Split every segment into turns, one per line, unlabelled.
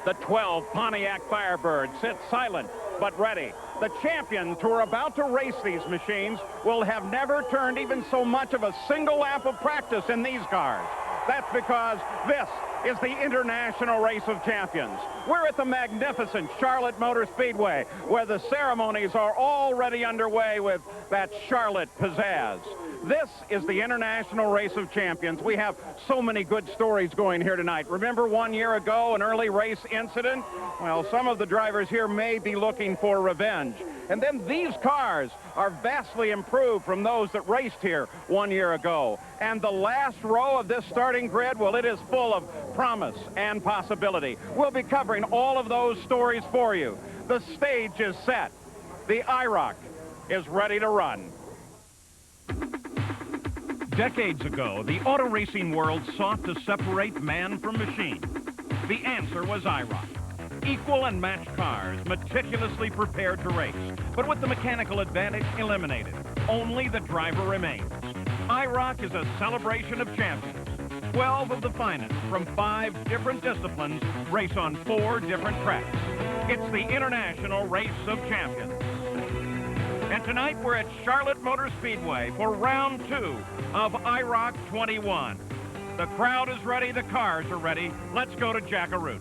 The 12 Pontiac Firebird sits silent but ready. The champions who are about to race these machines will have never turned even so much of a single lap of practice in these cars. That's because this is the International Race of Champions. We're at the magnificent Charlotte Motor Speedway, where the ceremonies are already underway with that Charlotte pizzazz. This is the International Race of Champions. We have so many good stories going here tonight. Remember 1 year ago, an early race incident? Well, some of the drivers here may be looking for revenge. And then these cars are vastly improved from those that raced here 1 year ago. And the last row of this starting grid, well, it is full of promise and possibility. We'll be covering all of those stories for you. The stage is set. The IROC is ready to run.
Decades ago, the auto racing world sought to separate man from machine. The answer was IROC. Equal and matched cars, meticulously prepared to race, but with the mechanical advantage eliminated. Only the driver remains. IROC is a celebration of champions. 12 of the finest from 5 different disciplines race on 4 different tracks. It's the International Race of Champions. And tonight we're at Charlotte Motor Speedway for round 2 of IROC 21. The crowd is ready, the cars are ready. Let's go to Jackaroo.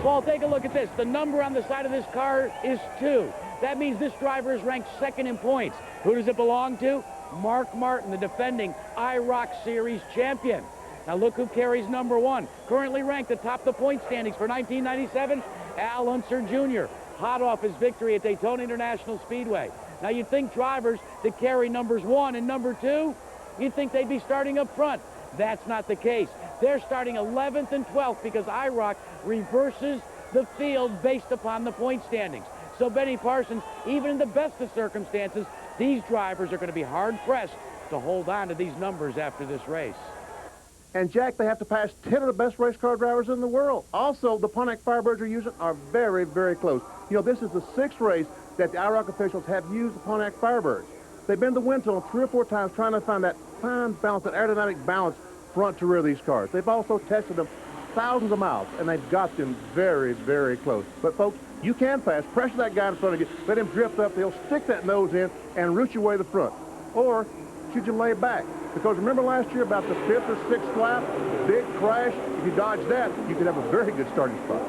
Paul, take a look at this. The number on the side of this car is 2. That means this driver is ranked 2nd in points. Who does it belong to? Mark Martin, the defending IROC Series champion. Now look who carries number 1. Currently ranked atop the point standings for 1997, Al Unser Jr., hot off his victory at Daytona International Speedway. Now you'd think drivers that carry numbers 1 and number 2, you'd think they'd be starting up front. That's not the case. They're starting 11th and 12th because IROC reverses the field based upon the point standings. So Benny Parsons, even in the best of circumstances, these drivers are going to be hard-pressed to hold on to these numbers after this race.
And, Jack, they have to pass 10 of the best race car drivers in the world. Also, the Pontiac Firebirds are using are very, very close. You know, this is the 6th race that the IROC officials have used the Pontiac Firebirds. They've been to wind tunnel 3 or 4 times trying to find that fine balance, that aerodynamic balance front to rear of these cars. They've also tested them thousands of miles, and they've got them very, very close. But, folks, you can pass. Pressure that guy in front of you. Let him drift up. He'll stick that nose in and root you away to the front. Or should you lay back? Because remember last year about the 5th or 6th lap, big crash? If you dodge that, you could have a very good starting spot.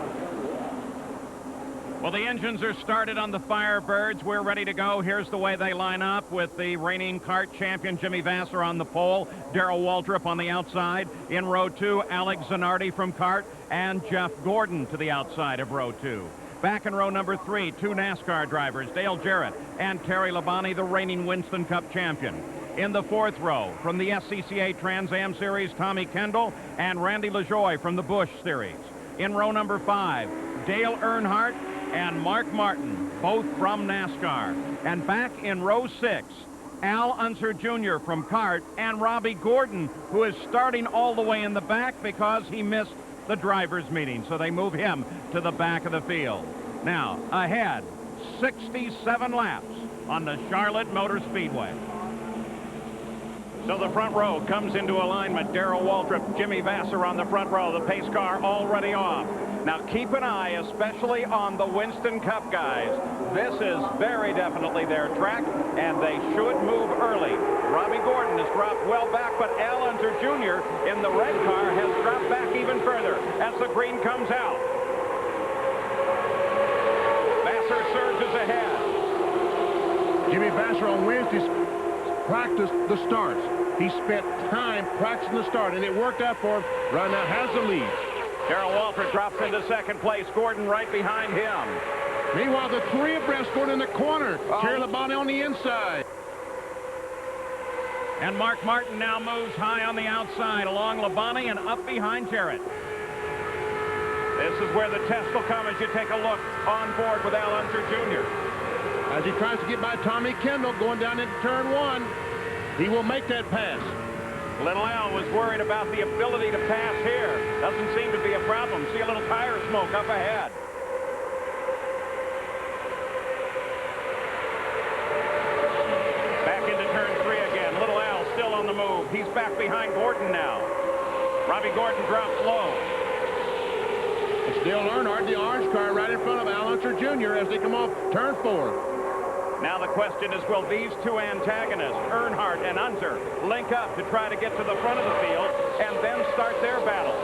Well, the engines are started on the Firebirds. We're ready to go. Here's the way they line up with the reigning kart champion Jimmy Vasser on the pole, Darrell Waltrip on the outside. In row 2, Alex Zanardi from kart, and Jeff Gordon to the outside of row 2. Back in row number 3, 2 NASCAR drivers, Dale Jarrett and Terry Labonte, the reigning Winston Cup champion. In the 4th row, from the SCCA Trans Am Series, Tommy Kendall and Randy LaJoie from the Busch Series. In row number 5, Dale Earnhardt and Mark Martin, both from NASCAR. And back in row 6, Al Unser Jr. from kart and Robbie Gordon, who is starting all the way in the back because he missed the drivers' meeting, so they move him to the back of the field. Now, ahead, 67 laps on the Charlotte Motor Speedway. So the front row comes into alignment. Darrell Waltrip, Jimmy Vasser on the front row. The pace car already off. Now keep an eye, especially on the Winston Cup guys. This is very definitely their track, and they should move early. Robbie Gordon has dropped well back, but Al Unser Jr. in the red car has dropped back even further as the green comes out. Vasser surges ahead.
Jimmy Vasser on Wednesdays practiced the starts. He spent time practicing the start, and it worked out for him. Right now has the lead.
Darrell Waltrip drops into 2nd place. Gordon right behind him.
Meanwhile, the 3 abreast going in the corner. Terry Labonte on the inside.
And Mark Martin now moves high on the outside along Labonte and up behind Jarrett. This is where the test will come as you take a look on board with Al Unser Jr.
As he tries to get by Tommy Kendall going down into turn 1, he will make that pass.
Little Al was worried about the ability to pass here. Doesn't seem to be a problem. See a little tire smoke up ahead. Back into turn 3 again. Little Al still on the move. He's back behind Gordon now. Robbie Gordon drops low. The
It's Dale Earnhardt, the orange car, right in front of Al Unser Jr. as they come off turn 4.
Now the question is, will these two antagonists, Earnhardt and Unser, link up to try to get to the front of the field and then start their battle?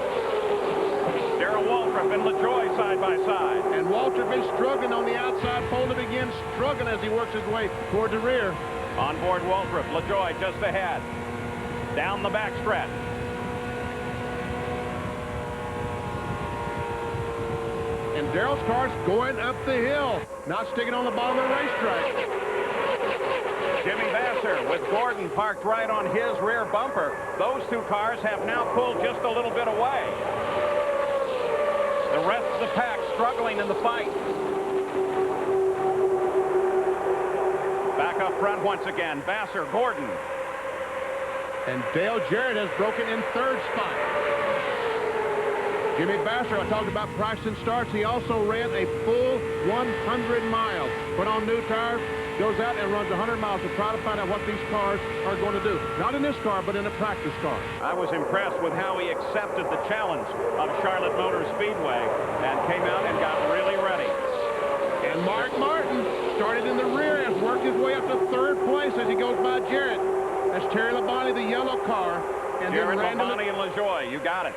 Darrell Waltrip and LaJoie side by side.
And Waltrip is struggling on the outside pole to begin, struggling as he works his way toward the rear.
On board Waltrip, LaJoie just ahead. Down the back stretch.
And Darrell's car's going up the hill, not sticking on the bottom of the racetrack.
Jimmy Vasser with Gordon parked right on his rear bumper. Those two cars have now pulled just a little bit away. The rest of the pack struggling in the fight. Back up front once again, Vasser, Gordon.
And Dale Jarrett has broken in third spot. Jimmy Vasser, I talked about Preston starts. He also ran a full 100 miles. Put on new tires, goes out and runs 100 miles to try to find out what these cars are going to do. Not in this car, but in a practice car.
I was impressed with how he accepted the challenge of Charlotte Motor Speedway and came out and got really ready.
And Mark Martin started in the rear and worked his way up to third place as he goes by Jarrett. That's Terry Labonte, the yellow car. And
Jarrett,
then
Labonte, and LaJoie, you got it.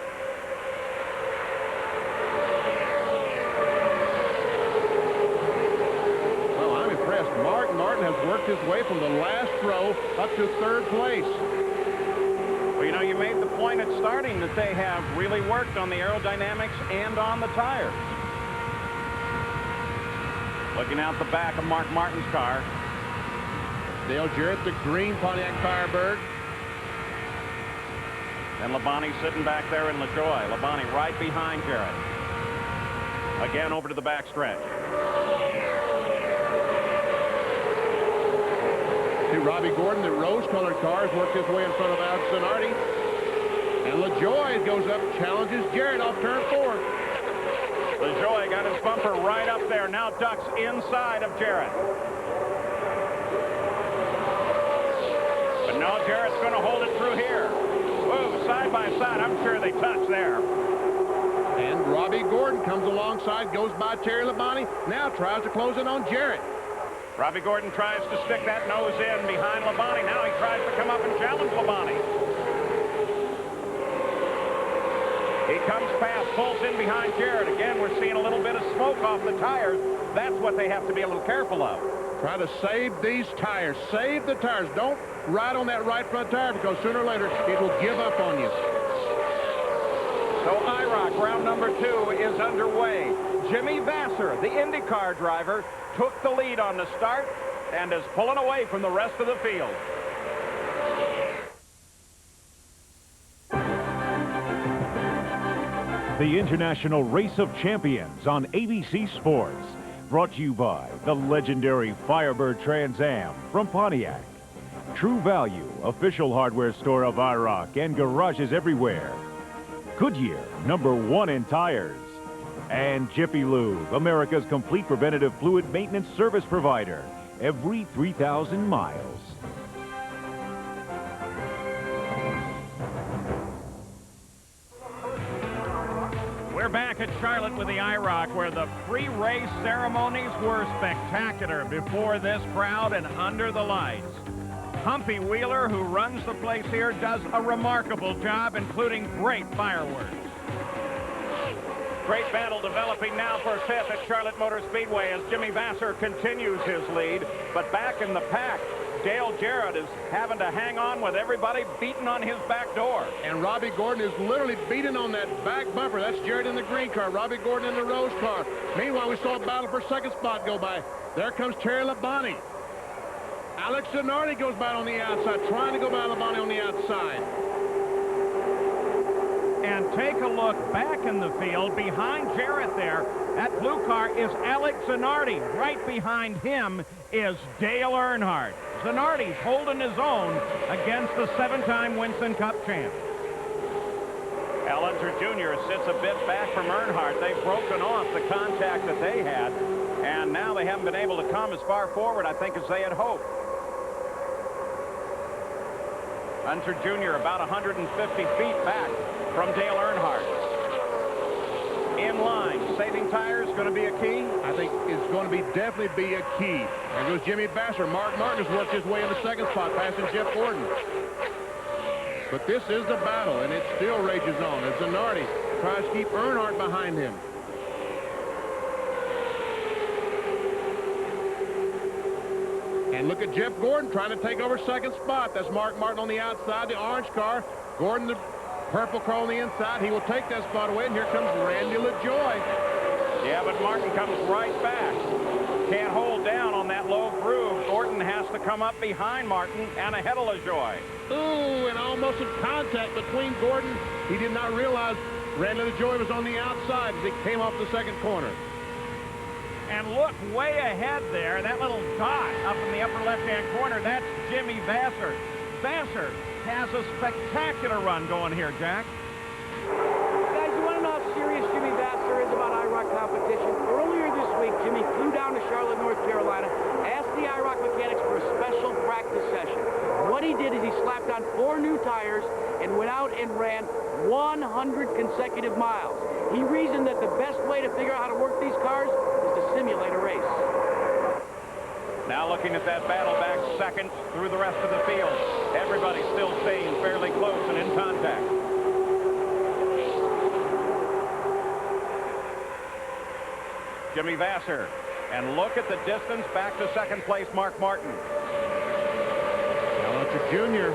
Mark Martin has worked his way from the last row up to third place.
Well, you know, you made the point at starting that they have really worked on the aerodynamics and on the tires. Looking out the back of Mark Martin's car.
Dale Jarrett, the green Pontiac Firebird.
And Labonte sitting back there in LaJoie. Labonte right behind Jarrett. Again over to the back stretch.
See Robbie Gordon, the rose-colored car, has worked his way in front of Alex Zanardi. And LaJoie goes up, challenges Jarrett off turn 4.
LaJoie got his bumper right up there, now ducks inside of Jarrett. But no, Jarrett's going to hold it through here. Whoa, side by side, I'm sure they touch there.
And Robbie Gordon comes alongside, goes by Terry Labonte, now tries to close in on Jarrett.
Robbie Gordon tries to stick that nose in behind Labonte. Now he tries to come up and challenge Labonte. He comes past, pulls in behind Jarrett. Again, we're seeing a little bit of smoke off the tires. That's what they have to be a little careful of.
Try to save these tires. Save the tires. Don't ride on that right front tire because sooner or later it will give up on you.
So IROC round number 2 is underway. Jimmy Vasser, the IndyCar driver, took the lead on the start and is pulling away from the rest of the field.
The International Race of Champions on ABC Sports. Brought to you by the legendary Firebird Trans Am from Pontiac. True Value, official hardware store of IROC and garages everywhere. Goodyear, #1 in tires. And Jiffy Lube, America's complete preventative fluid maintenance service provider, every 3,000 miles.
We're back at Charlotte with the IROC, where the pre-race ceremonies were spectacular before this crowd and under the lights. Humpy Wheeler, who runs the place here, does a remarkable job, including great fireworks. Great battle developing now for 5th at Charlotte Motor Speedway as Jimmy Vasser continues his lead. But back in the pack, Dale Jarrett is having to hang on with everybody beating on his back door.
And Robbie Gordon is literally beating on that back bumper. That's Jarrett in the green car, Robbie Gordon in the rose car. Meanwhile, we saw a battle for second spot go by. There comes Terry Labonte. Alex Zanardi goes by on the outside, trying to go by Labonte on the outside.
And take a look back in the field behind Jarrett there. That blue car is Alex Zanardi. Right behind him is Dale Earnhardt. Zanardi's holding his own against the 7-time Winston Cup champ. Al Unser Jr. sits a bit back from Earnhardt. They've broken off the contact that they had, and now they haven't been able to come as far forward, I think, as they had hoped. Unser Jr. about 150 feet back from Dale Earnhardt. In line, on tires going to be a key?
I think it's going to definitely be a key. There goes Jimmy Vassar. Mark Martin has worked his way in the second spot, passing Jeff Gordon. But this is the battle, and it still rages on as Zanardi tries to keep Earnhardt behind him. And look at Jeff Gordon trying to take over second spot. That's Mark Martin on the outside, the orange car. Gordon, the purple car on the inside. He will take that spot away, and here comes Randy LaJoy.
Yeah, but Martin comes right back. Can't hold down on that low groove. Gordon has to come up behind Martin and ahead of LaJoy.
Ooh, and almost in contact between Gordon. He did not realize Randy LaJoy was on the outside as he came off the second corner.
And look way ahead there, that little dot up in the upper left-hand corner, that's Jimmy Vassar. Vassar has a spectacular run going here, Jack.
Guys, you want to know how serious Jimmy Vassar is about IROC competition? Earlier this week, Jimmy flew down to Charlotte, North Carolina, asked the IROC mechanics for a special practice session. What he did is he slapped on 4 new tires and went out and ran 100 consecutive miles. He reasoned that the best way to figure out how to work these cars is to simulate a race.
Now looking at that battle back second through the rest of the field. Everybody still staying fairly close and in contact. Jimmy Vassar. And look at the distance back to second place, Mark Martin.
Hunter Jr.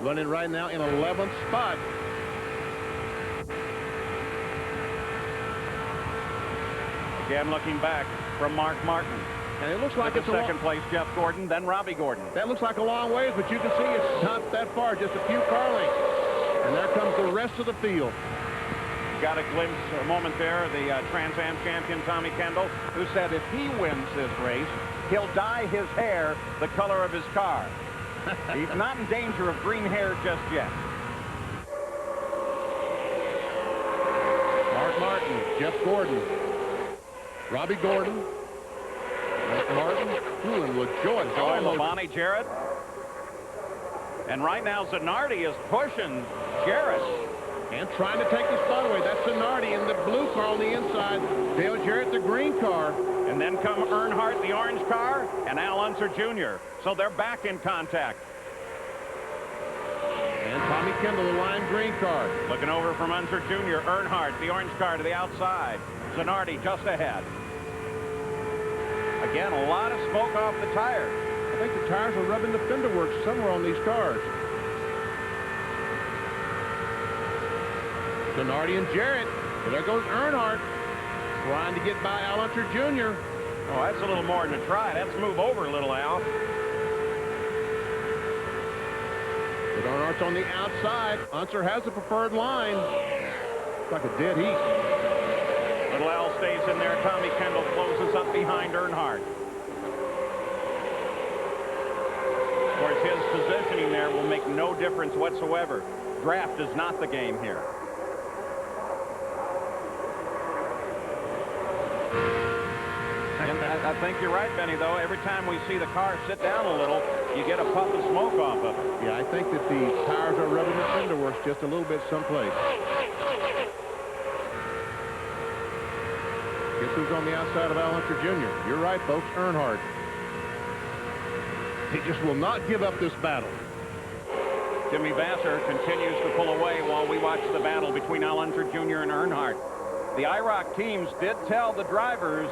running right now in 11th spot.
Again looking back from Mark Martin.
And it looks like it's
second place, Jeff Gordon, then Robbie Gordon.
That looks like a long ways, but you can see it's not that far, just a few car lengths. And there comes the rest of the field.
Got a glimpse, a moment there, the Trans Am champion Tommy Kendall, who said if he wins this race, he'll dye his hair the color of his car. He's not in danger of green hair just yet.
Mark Martin, Jeff Gordon, Robbie Gordon, Mark Martin, and LaJoy.
Labonte Jarrett. And right now Zanardi is pushing Jarrett.
And trying to take the spot away. That's Zanardi in the blue car on the inside. Dale Jarrett, the green car.
And then come Earnhardt, the orange car, and Al Unser Jr. So they're back in contact.
And Tommy Kendall, the lime green car.
Looking over from Unser Jr., Earnhardt, the orange car to the outside. Zanardi just ahead. Again, a lot of smoke off the tires.
I think the tires are rubbing the fender works somewhere on these cars. Zanardi and Jarrett. And there goes Earnhardt trying to get by Al Unser Jr.
Oh, that's a little more than a try. Let's move over a little, Al.
But Earnhardt's on the outside. Unser has the preferred line. It's like a dead heat.
Little Al stays in there. Tommy Kendall closes up behind Earnhardt. Of course, his positioning there will make no difference whatsoever. Draft is not the game here. And I think you're right, Benny, though. Every time we see the car sit down a little, you get a puff of smoke off of it.
Yeah, I think that the tires are rubbing the fender works just a little bit someplace. Guess who's on the outside of Al Unser Jr.? You're right, folks, Earnhardt. He just will not give up this battle.
Jimmy Vassar continues to pull away while we watch the battle between Al Unser Jr. and Earnhardt. The IROC teams did tell the drivers,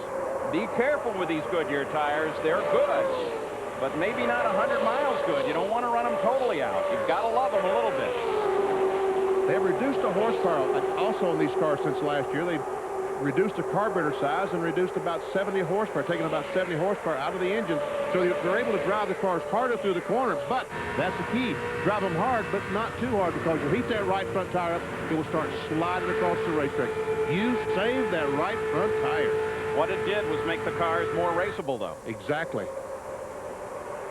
be careful with these Goodyear tires. They're good, but maybe not 100 miles good. You don't want to run them totally out. You've got to love them a little bit.
They've reduced the horsepower also on these cars since last year. They've reduced the carburetor size and reduced about 70 horsepower, taking about 70 horsepower out of the engine. So they're able to drive the cars harder through the corner, but that's the key. Drive them hard, but not too hard, because you'll heat that right front tire up, it will start sliding across the racetrack. You save that right front tire.
What it did was make the cars more raceable, though.
Exactly.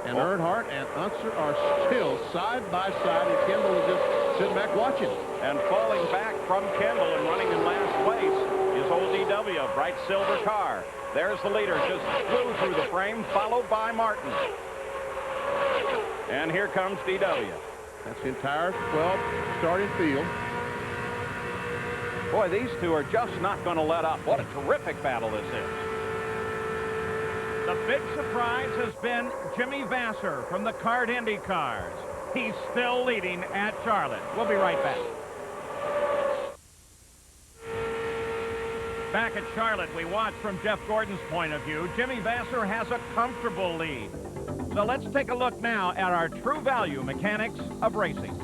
And Earnhardt and Unser are still side by side, and Kendall is just sitting back watching.
And falling back from Kendall and running in last place is old DW, bright silver car. There's the leader, just flew through the frame, followed by Martin. And here comes DW.
That's the entire 12 starting field.
Boy, these two are just not going to let up. What a terrific battle this is. The big surprise has been Jimmy Vasser from the Kart Indy cars. He's still leading at Charlotte. We'll be right back. Back at Charlotte, we watch from Jeff Gordon's point of view. Jimmy Vasser has a comfortable lead. So let's take a look now at our true value mechanics of racing.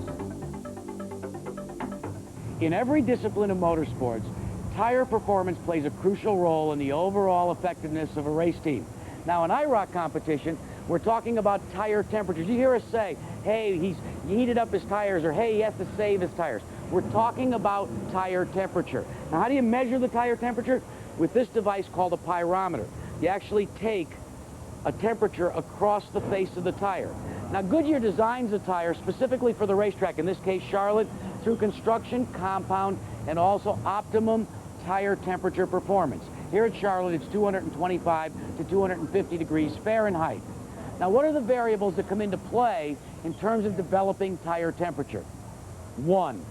In every discipline of motorsports, tire performance plays a crucial role in the overall effectiveness of a race team. Now, in IROC competition, we're talking about tire temperatures. You hear us say, hey, he's heated up his tires, or hey, he has to save his tires. We're talking about tire temperature. Now, how do you measure the tire temperature? With this device called a pyrometer. You actually take a temperature across the face of the tire. Now, Goodyear designs the tire specifically for the racetrack, in this case, Charlotte, through construction, compound, and also optimum tire temperature performance. Here at Charlotte, it's 225 to 250 degrees Fahrenheit. Now, what are the variables that come into play in terms of developing tire temperature? 1,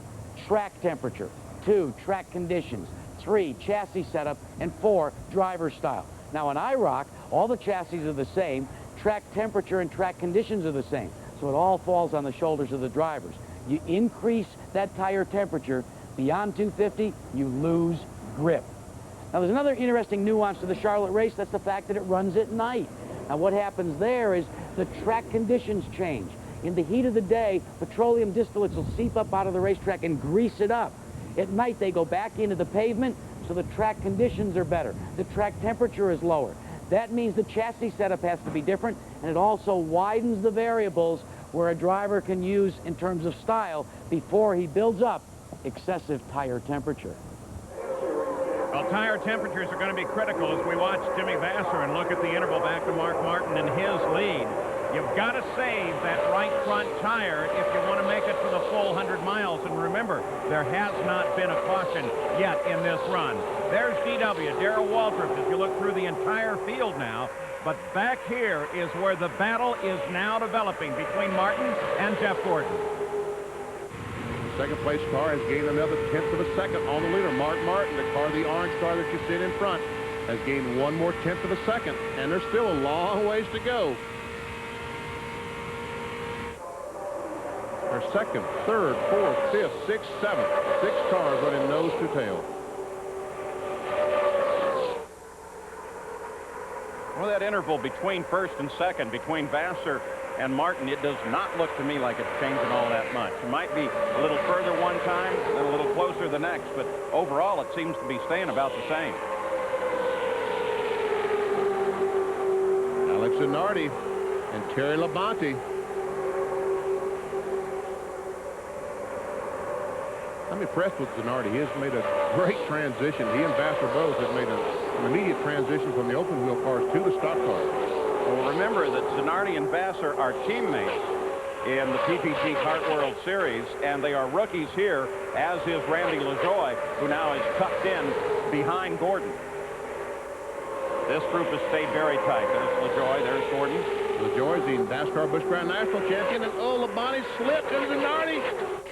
track temperature. 2, track conditions. 3, chassis setup. And 4, driver style. Now, in IROC, all the chassis are the same. Track temperature and track conditions are the same. So it all falls on the shoulders of the drivers. You increase that tire temperature beyond 250, you lose grip. Now, there's another interesting nuance to the Charlotte race. That's the fact that it runs at night. Now, what happens there is the track conditions change. In the heat of the day, petroleum distillates will seep up out of the racetrack and grease it up. At night, they go back into the pavement, so the track conditions are better. The track temperature is lower. That means the chassis setup has to be different, and it also widens the variables where a driver can use in terms of style before he builds up excessive tire temperature.
Well, tire temperatures are going to be critical as we watch Jimmy Vasser and look at the interval back to Mark Martin and his lead. You've got to save that right front tire if you want to make it to the full 100 miles. And remember, there has not been a caution yet in this run. There's DW, Darrell Waltrip, as you look through the entire field now. But back here is where the battle is now developing between Martin and Jeff Gordon.
Second place car has gained another 1/10 of a second on the leader. Mark Martin, the car, the orange car that you see in front, has gained 1 more 1/10 of a second, and there's still a long ways to go. Our second, third, fourth, fifth, sixth, seventh. 6 cars running nose to tail.
Well, that interval between first and second, between Vasser and Martin, it does not look to me like it's changing all that much. It might be a little further one time, then a little closer the next, but overall it seems to be staying about the same.
Alex Zanardi and Terry Labonte. I'm impressed with Zanardi. He has made a great transition. He and Vasser both have made an immediate transition from the open wheel cars to the stock cars.
Well, remember that Zanardi and Vasser are teammates in the PPG Kart World Series, and they are rookies here, as is Randy LaJoie, who now is tucked in behind Gordon. This group has stayed very tight. There's LaJoie, there's Gordon.
LaJoie's the NASCAR Busch Grand National champion, and Labonte slipped, and Zanardi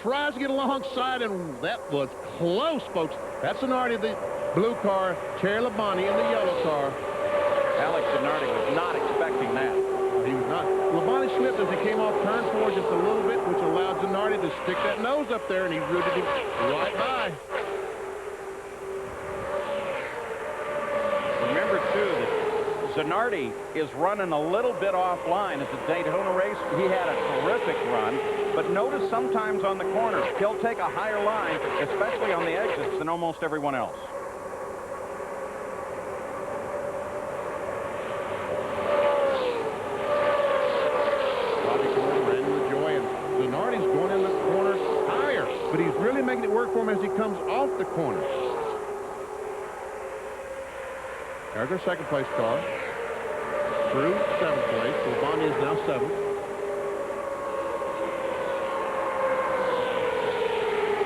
tries to get alongside, and that was close, folks. That's Zanardi, the blue car, Terry Labonte in the yellow car.
Alex Zanardi was not expecting that.
He was not. Labonte slipped as he came off turn 4 just a little bit, which allowed Zanardi to stick that nose up there, and he rooted him right by.
Remember, too, that Zanardi is running a little bit offline at the Daytona race. He had a terrific run, but notice sometimes on the corners, he'll take a higher line, especially on the exits, than almost everyone else.
Zanardi's going in the corner higher, but he's really making it work for him as he comes off the corner. There's our second place car. Through 7th place. Labonte is now 7th.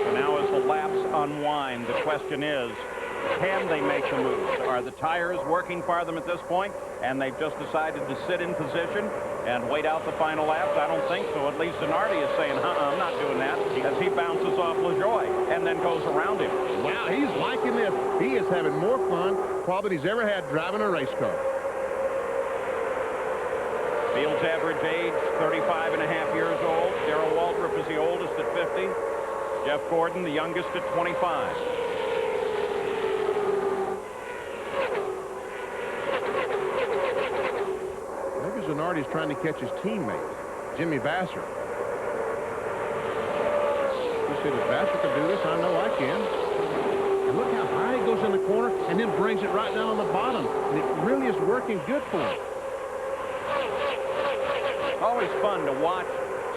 So now as the laps unwind, the question is, can they make the moves? Are the tires working for them at this point, and they've just decided to sit in position and wait out the final laps? I don't think so. At least Zanardi is saying, I'm not doing that, as he bounces off LaJoie and then goes around him.
Wow, Now he's liking this. He is having more fun probably than he's ever had driving a race car.
Field's average age, 35 and a half years old. Darrell Waltrip is the oldest at 50. Jeff Gordon, the youngest at 25.
Maybe Zanardi's trying to catch his teammate, Jimmy Vasser. You said if Vasser can do this, I know I can. And look how high he goes in the corner and then brings it right down on the bottom. And it really is working good for him.
Always fun to watch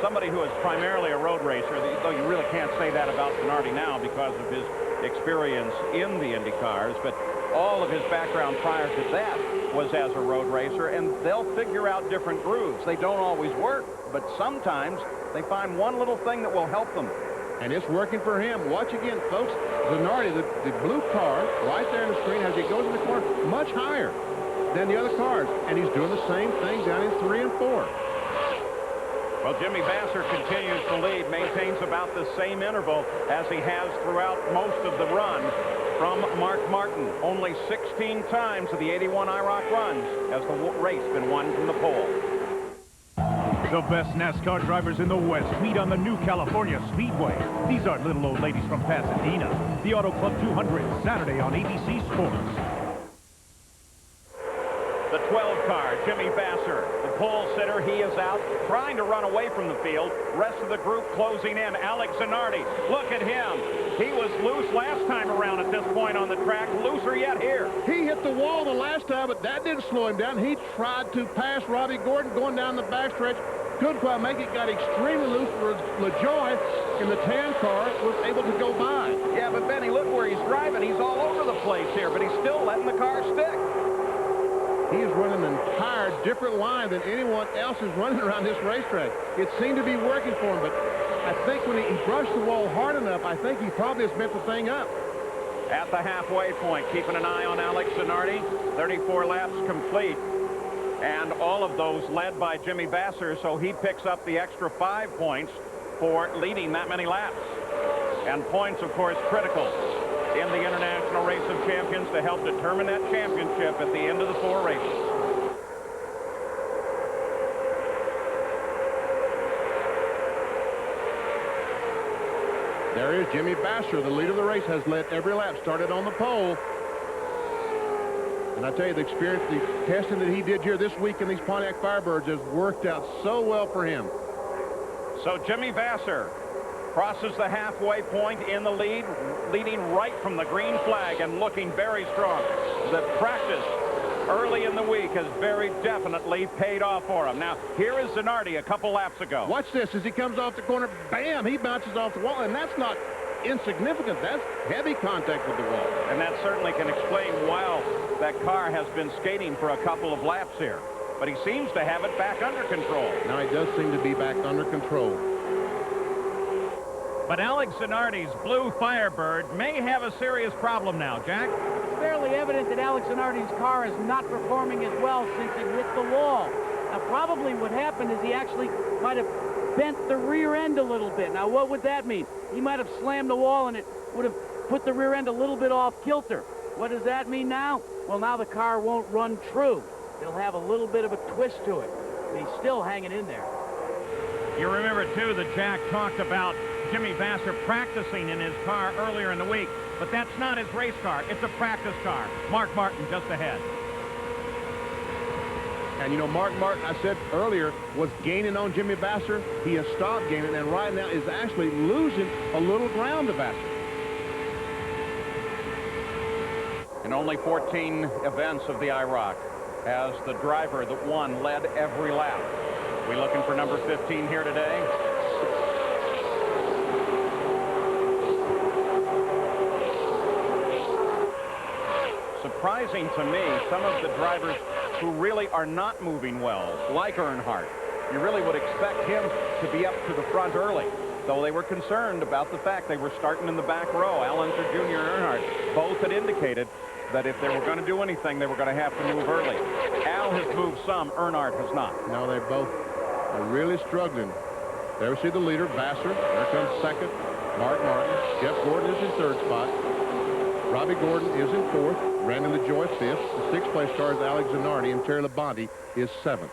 somebody who is primarily a road racer, though you really can't say that about Zanardi now because of his experience in the Indy cars, but all of his background prior to that was as a road racer, and they'll figure out different grooves. They don't always work, but sometimes they find one little thing that will help them.
And it's working for him. Watch again, folks. Zanardi, the blue car right there in the screen as he goes in the corner, much higher than the other cars, and he's doing the same thing down in 3 and 4.
Well, Jimmy Vasser continues to lead, maintains about the same interval as he has throughout most of the run from Mark Martin. Only 16 times of the 81 IROC runs has the race been won from the pole.
The best NASCAR drivers in the West meet on the new California Speedway. These are little old ladies from Pasadena. The Auto Club 200, Saturday on ABC Sports.
The 12 car, Jimmy Vasser, the pole sitter, he is out, trying to run away from the field. Rest of the group closing in. Alex Zanardi, look at him. He was loose last time around at this point on the track, looser yet here.
He hit the wall the last time, but that didn't slow him down. He tried to pass Robbie Gordon going down the backstretch. Couldn't quite make it, got extremely loose where LaJoy in the tan car was able to go by.
Yeah, but Benny, look where he's driving. He's all over the place here, but he's still letting the car stick.
He is running an entire different line than anyone else is running around this racetrack. It seemed to be working for him, but I think when he brushed the wall hard enough, I think he probably has bent the thing up.
At the halfway point, keeping an eye on Alex Zanardi. 34 laps complete. And all of those led by Jimmy Vasser, so he picks up the extra 5 points for leading that many laps. And points, of course, critical in the International Race of Champions to help determine that championship at the end of the 4 races.
There is Jimmy Vasser, the leader of the race, has led every lap, started on the pole. And I tell you, the experience, the testing that he did here this week in these Pontiac Firebirds has worked out so well for him.
So Jimmy Vasser crosses the halfway point in the lead, leading right from the green flag and looking very strong. The practice early in the week has very definitely paid off for him. Now, here is Zanardi a couple laps ago.
Watch this as he comes off the corner. Bam! He bounces off the wall, and that's not insignificant. That's heavy contact with the wall.
And that certainly can explain why that car has been skating for a couple of laps here. But he seems to have it back under control.
Now he does seem to be back under control.
But Alex Zanardi's blue Firebird may have a serious problem now, Jack.
It's fairly evident that Alex Zanardi's car is not performing as well since it hit the wall. Now, probably what happened is he actually might have bent the rear end a little bit. Now, what would that mean? He might have slammed the wall, and it would have put the rear end a little bit off kilter. What does that mean now? Well, now the car won't run true. It'll have a little bit of a twist to it. But he's still hanging in there.
You remember, too, that Jack talked about Jimmy Vasser practicing in his car earlier in the week, but that's not his race car. It's a practice car. Mark Martin just ahead.
And, you know, Mark Martin, I said earlier, was gaining on Jimmy Vasser. He has stopped gaining, and right now is actually losing a little ground to Vasser.
In only 14 events of the IROC has the driver that won led every lap. We looking for number 15 here today? Surprising to me, some of the drivers who really are not moving well, like Earnhardt. You really would expect him to be up to the front early, though they were concerned about the fact they were starting in the back row. Al Unser Jr. and Earnhardt both had indicated that if they were going to do anything, they were going to have to move early. Al has moved some, Earnhardt has not.
No, they both are really struggling. There we see the leader, Vasser. There comes second, Mark Martin. Jeff Gordon is in third spot. Robbie Gordon is in 4th. Randy LaJoy 5th. The 6th place car is Alex Zanardi, and Terry Labonte is 7th.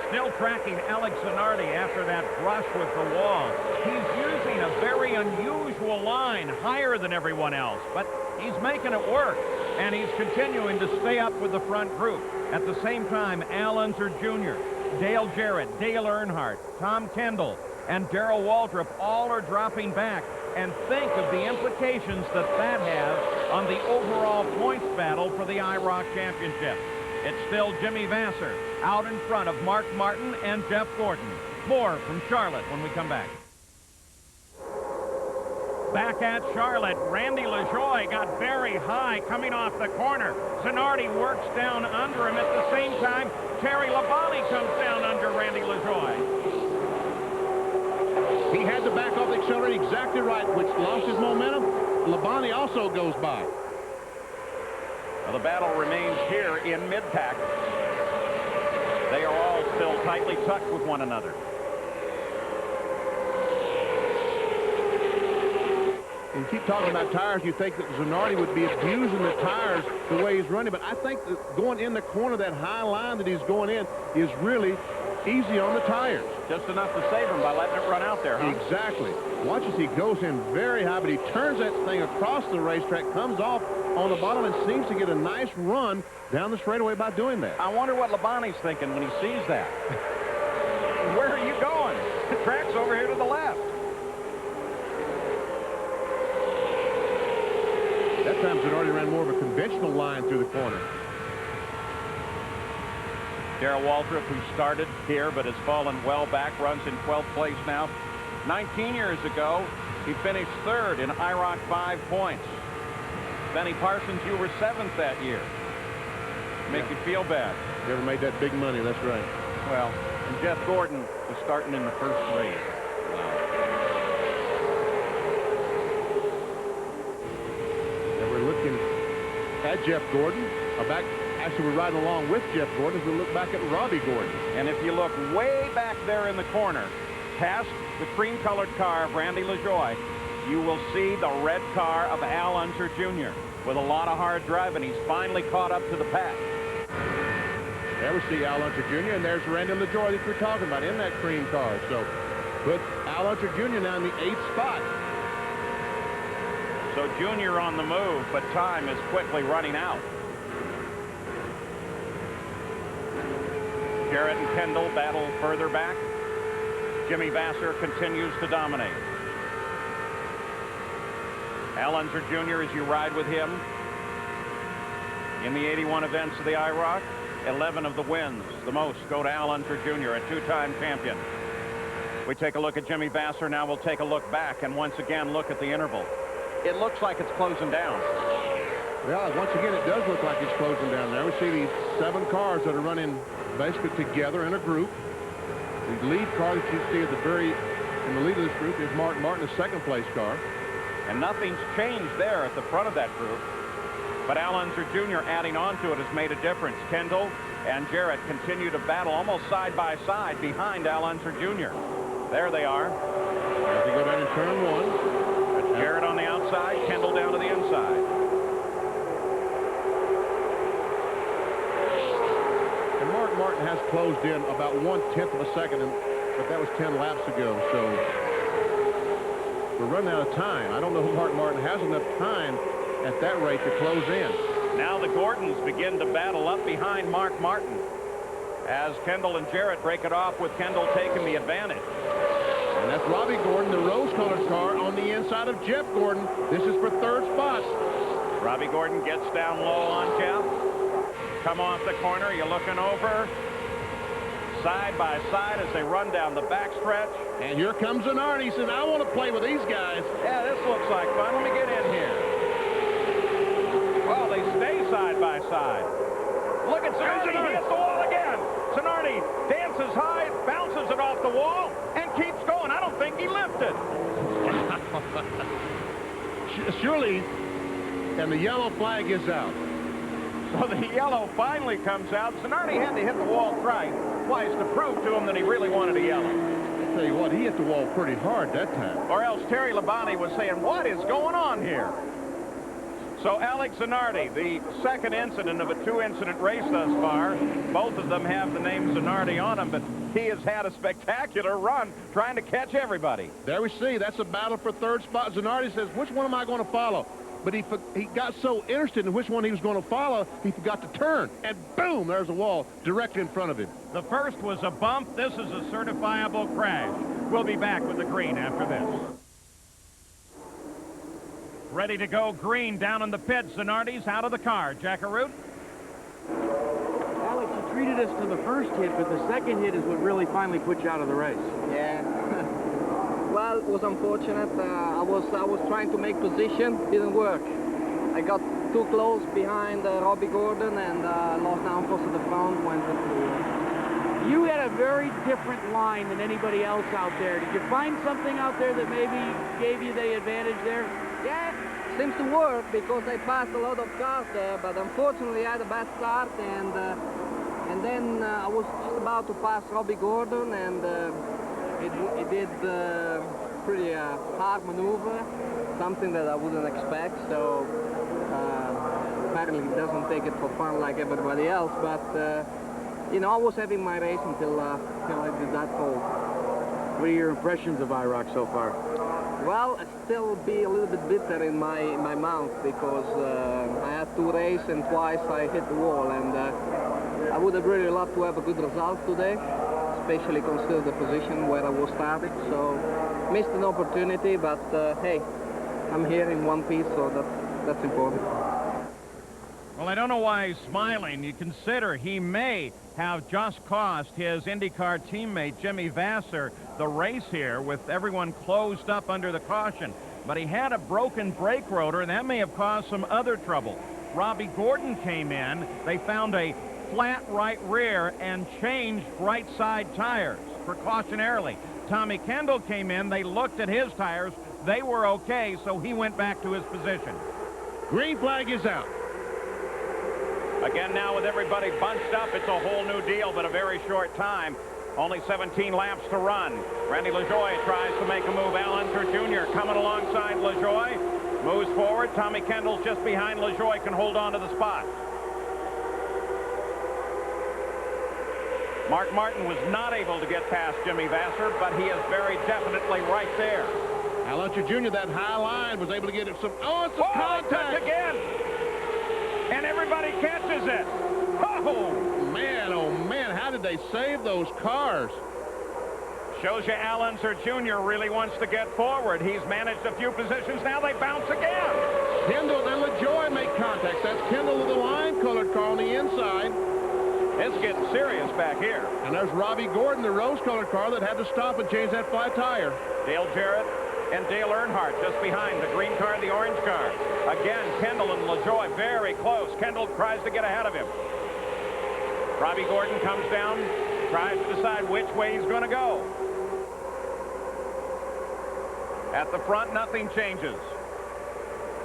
Still tracking Alex Zanardi after that brush with the wall. He's using a very unusual line, higher than everyone else, but he's making it work, and he's continuing to stay up with the front group. At the same time, Al Unser Jr., Dale Jarrett, Dale Earnhardt, Tom Kendall, and Darrell Waltrip all are dropping back. And think of the implications that has on the overall points battle for the IROC Championship. It's still Jimmy Vasser out in front of Mark Martin and Jeff Gordon. More from Charlotte when we come back. Back at Charlotte, Randy LaJoy got very high coming off the corner. Zanardi works down under him. At the same time, Terry Labonte comes down under Randy LaJoy.
He had to back off the accelerator exactly right, which lost his momentum. Labonte also goes by.
Well, the battle remains here in mid-pack. They are all still tightly tucked with one another.
And keep talking about tires, you think that Zanardi would be abusing the tires the way he's running, but I think that going in the corner, that high line that he's going in, is really easy on the tires.
Just enough to save him by letting it run out there, huh?
Exactly. Watch as he goes in very high, but he turns that thing across the racetrack, comes off on the bottom, and seems to get a nice run down the straightaway by doing that.
I wonder what Labonte's thinking when he sees that. Where are you going? The track's over here to the left.
That time Zanardi ran more of a conventional line through the corner.
Darrell Waltrip, who started here but has fallen well back, runs in 12th place now. 19 years ago, he finished 3rd in IROC 5 points. Benny Parsons, you were 7th that year. Make you feel bad.
Never made that big money, that's right.
Well, and Jeff Gordon was starting in the first race.
And we're looking at Jeff Gordon. Actually, we're riding along with Jeff Gordon as we look back at Robbie Gordon.
And if you look way back there in the corner, past the cream-colored car of Randy LaJoy, you will see the red car of Al Unser Jr. with a lot of hard driving. He's finally caught up to the pack.
There we see Al Unser Jr., and there's Randy LaJoy that we're talking about in that cream car. So put Al Unser Jr. now in the 8th spot.
So Jr. on the move, but time is quickly running out. Jarrett and Kendall battle further back. Jimmy Vasser continues to dominate. Al Unser Jr., as you ride with him in the 81 events of the IROC, 11 of the wins, the most, go to Al Unser Jr., a 2-time champion. We take a look at Jimmy Vasser. Now we'll take a look back and once again look at the interval. It looks like it's closing down.
Yeah, once again, it does look like it's closing down there. We see these 7 cars that are running basically together in a group. The lead car that you see at in the lead of this group is Mark Martin, the 2nd place car.
And nothing's changed there at the front of that group. But Al Unser Jr. adding on to it has made a difference. Kendall and Jarrett continue to battle almost side by side behind Al Unser Jr. There they are.
As they go down in turn 1.
That's Jarrett on the outside, Kendall down to the inside.
And Mark Martin has closed in about 1/10 of a second, but that was 10 laps ago. So we're running out of time. I don't know if Mark Martin has enough time at that rate to close in.
Now the Gordons begin to battle up behind Mark Martin as Kendall and Jarrett break it off, with Kendall taking the advantage.
And that's Robbie Gordon, the rose-colored car, on the inside of Jeff Gordon. This is for 3rd spot.
Robbie Gordon gets down low on Jeff. Come off the corner, you're looking over. Side by side as they run down the backstretch.
And here comes Zanardi. He says, I want to play with these guys.
Yeah, this looks like fun. Let me get in here. Well, they stay side by side. Look at Zanardi. He hits the wall again. Zanardi dances high, bounces it off the wall, and keeps going. I don't think he lifted.
Surely, and the yellow flag is out.
So the yellow finally comes out. Zanardi had to hit the wall twice to prove to him that he really wanted a yellow.
I'll tell you what, he hit the wall pretty hard that time.
Or else Terry Labonte was saying, what is going on here? So Alex Zanardi, the second incident of a two-incident race thus far. Both of them have the name Zanardi on them, but he has had a spectacular run trying to catch everybody.
There we see. That's a battle for third spot. Zanardi says, which one am I going to follow? But he got so interested in which one he was going to follow, he forgot to turn. And boom, there's a wall directly in front of him.
The first was a bump. This is a certifiable crash. We'll be back with the green after this. Ready to go green down in the pits. Zanardi's out of the car. Jackaroo.
Alex, you treated us to the first hit, but the second hit is what really finally put you out of the race.
Yeah. Well, it was unfortunate. I was trying to make position. Didn't work. I got too close behind Robbie Gordon and lost downforce at the front. Went into.
You had a very different line than anybody else out there. Did you find something out there that maybe gave you the advantage there?
Yeah, seems to work because I passed a lot of cars there, but unfortunately I had a bad start, and then I was just about to pass Robbie Gordon, and it did pretty hard maneuver, something that I wouldn't expect. So apparently he doesn't take it for fun like everybody else, but you know, I was having my race until I did that pole.
What are your impressions of IROC so far?
Well, I still be a little bit bitter in my mouth because I had 2 races and twice I hit the wall, and I would have really loved to have a good result today, especially consider the position where I was starting. So missed an opportunity, but hey, I'm here in one piece, so that's important.
Well, I don't know why he's smiling. You consider he may have just cost his IndyCar teammate Jimmy Vasser the race here with everyone closed up under the caution. But he had a broken brake rotor, and that may have caused some other trouble. Robbie Gordon came in. They found a flat right rear and changed right side tires precautionarily. Tommy Kendall came in. They looked at his tires. They were okay, so he went back to his position.
Green flag is out.
Again, now with everybody bunched up, it's a whole new deal, but a very short time. Only 17 laps to run. Randy LaJoie tries to make a move. Al Unser Jr. coming alongside LaJoie. Moves forward. Tommy Kendall's just behind LaJoie, can hold on to the spot. Mark Martin was not able to get past Jimmy Vasser, but he is very definitely right there.
Al Unser Jr., that high line, was able to get it some... Oh, it's a contact
again! And everybody catches it.
Oh man, how did they save those cars?
Shows you Al Unser Jr. really wants to get forward. He's managed a few positions. Now they bounce again.
Kendall and LaJoie make contact. That's Kendall with the lime-colored car on the inside.
It's getting serious back here.
And there's Robbie Gordon, the rose-colored car that had to stop and change that flat tire.
Dale Jarrett and Dale Earnhardt just behind, the green car and the orange car. Again, Kendall and LaJoie very close. Kendall tries to get ahead of him. Robbie Gordon comes down, tries to decide which way he's going to go. At the front, nothing changes.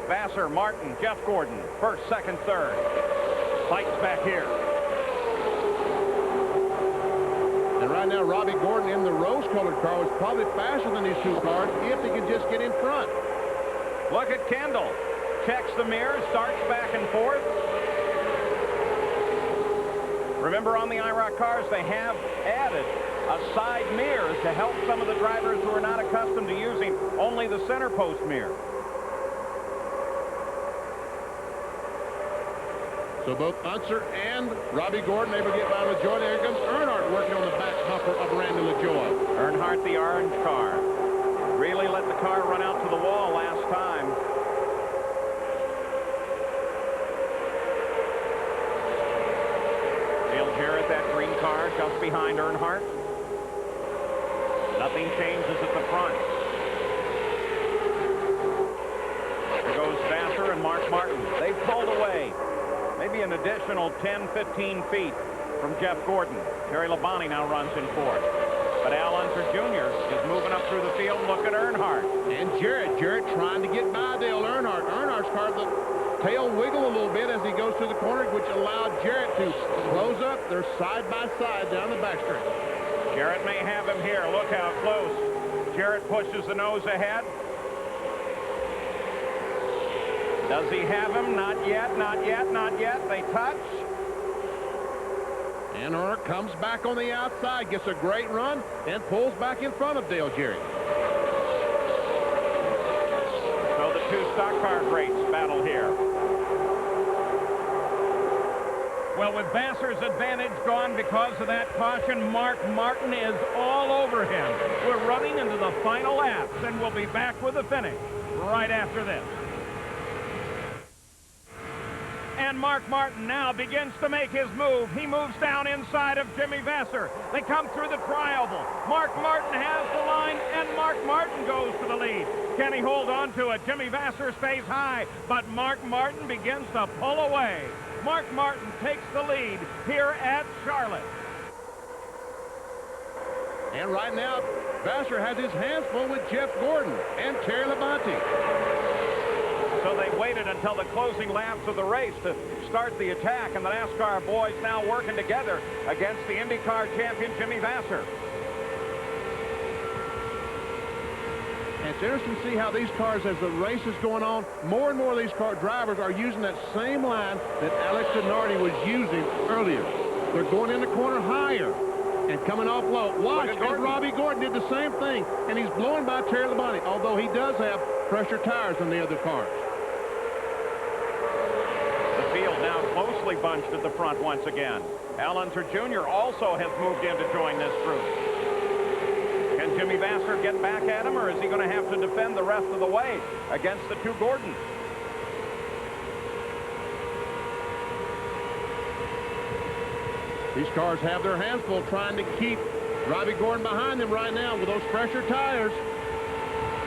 Vasser, Martin, Jeff Gordon, first, second, third. Fights back here.
And right now, Robbie Gordon in the rose-colored car was probably faster than these two cars if he could just get in front.
Look at Kendall. Checks the mirror, starts back and forth. Remember, on the IROC cars, they have added a side mirror to help some of the drivers who are not accustomed to using only the center post mirror.
So both Unser and Robbie Gordon able to get by LaJoie. There comes Earnhardt working on the back bumper of Randy LaJoie.
Earnhardt, the orange car, really let the car run out to the wall last time. Dale Jarrett, that green car, just behind Earnhardt. Nothing changes at the front. There goes Vasser and Mark Martin. They've pulled away. Maybe an additional 10, 15 feet from Jeff Gordon. Terry Labonte now runs in fourth. But Al Unser Jr. is moving up through the field. Look at Earnhardt.
And Jarrett trying to get by Dale Earnhardt. Earnhardt's car, the tail wiggle a little bit as he goes through the corner, which allowed Jarrett to close up. They're side by side down the backstretch.
Jarrett may have him here. Look how close. Jarrett pushes the nose ahead. Does he have him? Not yet, not yet, not yet. They touch.
And Earl comes back on the outside, gets a great run, and pulls back in front of Dale Jerry.
So the two stock car greats battle here. Well, with Vassar's advantage gone because of that caution, Mark Martin is all over him. We're running into the final laps, and we'll be back with the finish right after this. And Mark Martin now begins to make his move. He moves down inside of Jimmy Vasser. They come through the tri-oval. Mark Martin has the line, and Mark Martin goes to the lead. Can he hold on to it? Jimmy Vasser stays high, but Mark Martin begins to pull away. Mark Martin takes the lead here at Charlotte.
And right now, Vasser has his hands full with Jeff Gordon and Terry Labonte.
So they waited until the closing laps of the race to start the attack, and the NASCAR boys now working together against the IndyCar champion Jimmy Vasser.
And it's interesting to see how these cars, as the race is going on, more and more of these car drivers are using that same line that Alex Zanardi was using earlier. They're going in the corner higher and coming off low. Watch, and Robbie Gordon did the same thing, and he's blowing by Terry Labonte, although he does have fresher tires than the other cars.
The field now closely bunched at the front once again. Al Unser Jr. also has moved in to join this group. Can Jimmy Vasser get back at him, or is he going to have to defend the rest of the way against the two Gordons?
These cars have their hands full trying to keep Robbie Gordon behind them right now with those fresher tires.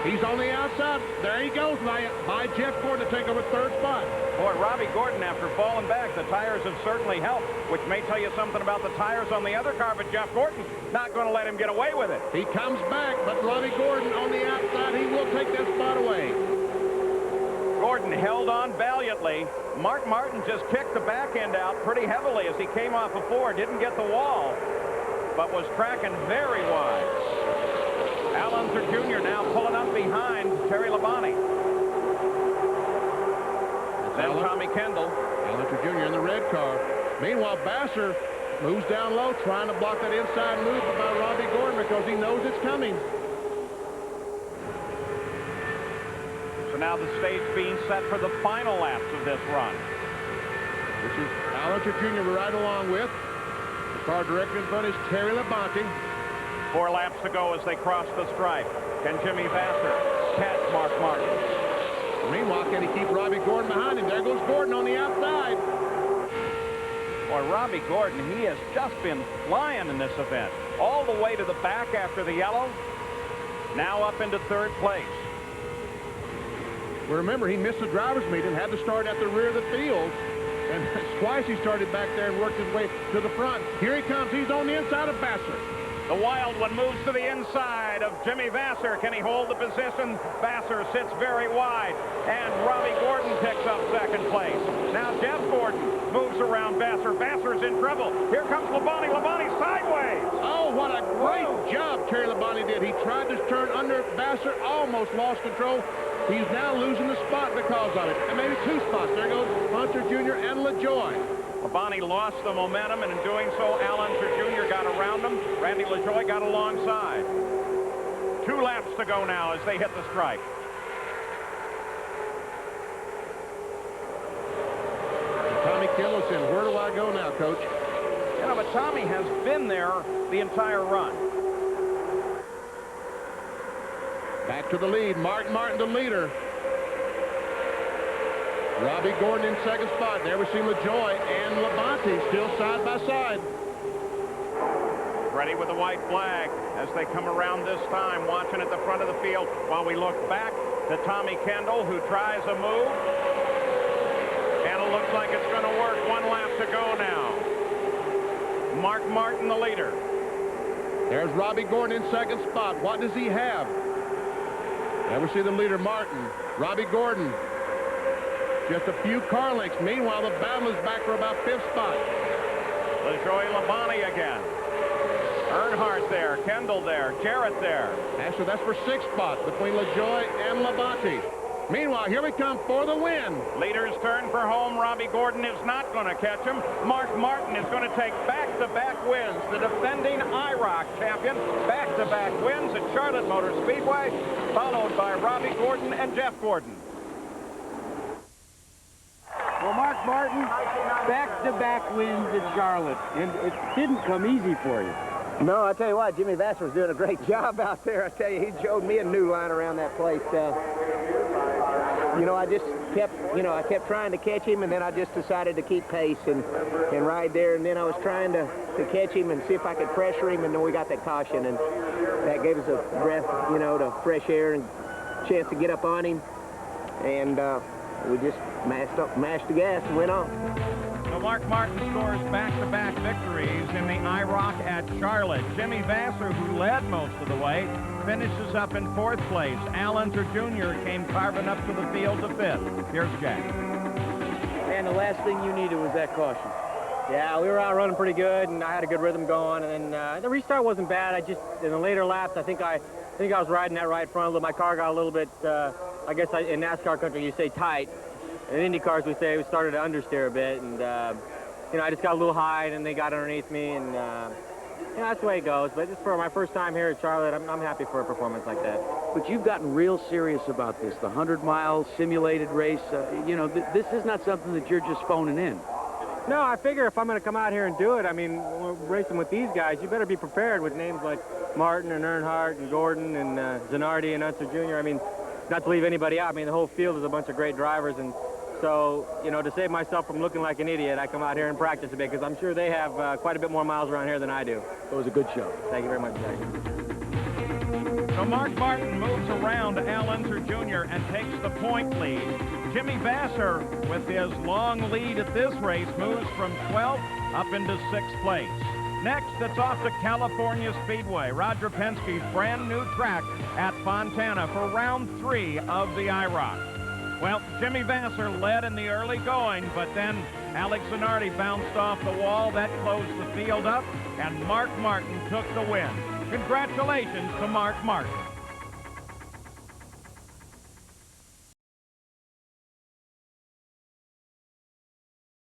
He's on the outside. There he goes by Jeff Gordon to take over third spot.
Boy, Robbie Gordon, after falling back, the tires have certainly helped, which may tell you something about the tires on the other car, but Jeff Gordon not going to let him get away with it.
He comes back, but Robbie Gordon on the outside, he will take that spot away.
Gordon held on valiantly. Mark Martin just kicked the back end out pretty heavily as he came off a four, didn't get the wall, but was tracking very wide. Al Unser Jr. now pulling up behind Terry Labonte. Then Tommy Kendall.
Al Unser Jr. in the red car. Meanwhile, Vasser moves down low, trying to block that inside move by Robbie Gordon because he knows it's coming.
So now the stage being set for the final laps of this run.
Which is Al Unser Jr. we're right along with. The car director in front is Terry Labonte.
4 laps to go as they cross the stripe. Can Jimmy Vasser catch Mark Martin?
Meanwhile, can he keep Robbie Gordon behind him? There goes Gordon on the outside.
Boy, Robbie Gordon, he has just been flying in this event. All the way to the back after the yellow. Now up into third place.
Well, remember, he missed the driver's meeting, had to start at the rear of the field. And twice he started back there and worked his way to the front. Here he comes. He's on the inside of Vasser.
The wild one moves to the inside of Jimmy Vasser. Can he hold the position? Vasser sits very wide, and Robbie Gordon picks up second place. Now Jeff Gordon moves around Vasser. Vasser's in trouble. Here comes Labonte. Labonte sideways.
Oh, what a great job Terry Labonte did. He tried to turn under Vasser, almost lost control. He's now losing the spot because of it. And maybe 2 spots. There goes Unser Jr. and LaJoie.
Labonte lost the momentum, and in doing so, Al Unser Jr. got around him. Randy LaJoie got alongside. 2 laps to go now as they hit the stripe.
Tommy Kendall said, where do I go now, Coach?
You know, but Tommy has been there the entire run.
Back to the lead. Mark Martin, the leader. Robbie Gordon in second spot. There we see LaJoie and Labonte still side by side.
Ready with the white flag as they come around this time, watching at the front of the field while we look back to Tommy Kendall, who tries a move. And it looks like it's going to work. 1 lap to go now. Mark Martin, the leader.
There's Robbie Gordon in second spot. What does he have? There we see the leader, Martin. Robbie Gordon. Just a few car lengths. Meanwhile, the battle is back for about 5th spot.
LaJoie Labonte again. Earnhardt there, Kendall there, Jarrett there.
Actually, that's for 6th spot between LaJoie and Labonte. Meanwhile, here we come for the win.
Leaders turn for home. Robbie Gordon is not going to catch him. Mark Martin is going to take back-to-back wins. The defending IROC champion, back-to-back wins at Charlotte Motor Speedway, followed by Robbie Gordon and Jeff Gordon.
Well, Mark Martin, back-to-back wins at Charlotte, and it didn't come easy for you.
No, I tell you what, Jimmy Vassar was doing a great job out there. I tell you, he showed me a new line around that place. You know, I just kept, I kept trying to catch him, and then I just decided to keep pace and ride there. And then I was trying to catch him and see if I could pressure him, and then we got that caution, and that gave us a breath, to fresh air and chance to get up on him. And we just mashed the gas and went on.
So Mark Martin scores back-to-back victories in the IROC at Charlotte. Jimmy Vassar, who led most of the way, finishes up in 4th place. Al Unser Jr. came carving up to the field to 5th. Here's Jack.
And the last thing you needed was that caution.
Yeah, we were out running pretty good, and I had a good rhythm going. And then the restart wasn't bad. I just, in the later laps, I think I was riding that right front a little. My car got a little bit, I guess in NASCAR country you say tight. In Indy cars we say we started to understeer a bit, and I just got a little high, and they got underneath me, and that's the way it goes. But just for my first time here at Charlotte, I'm happy for a performance like that.
But you've gotten real serious about this, the 100-mile simulated race. This is not something that you're just phoning in.
No, I figure if I'm going to come out here and do it, I mean, we're racing with these guys, you better be prepared with names like Martin and Earnhardt and Gordon and Zanardi and Unser Jr. I mean, not to leave anybody out. I mean, the whole field is a bunch of great drivers, and so, to save myself from looking like an idiot, I come out here and practice a bit, because I'm sure they have quite a bit more miles around here than I do.
It was a good show.
Thank you very much, Jack.
So Mark Martin moves around Al Unser Jr. and takes the point lead. Jimmy Vassar, with his long lead at this race, moves from 12th up into 6th place. Next, it's off to California Speedway, Roger Penske's brand new track at Fontana for round 3 of the IROC. Well, Jimmy Vassar led in the early going, but then Alex Zanardi bounced off the wall. That closed the field up, and Mark Martin took the win. Congratulations to Mark Martin.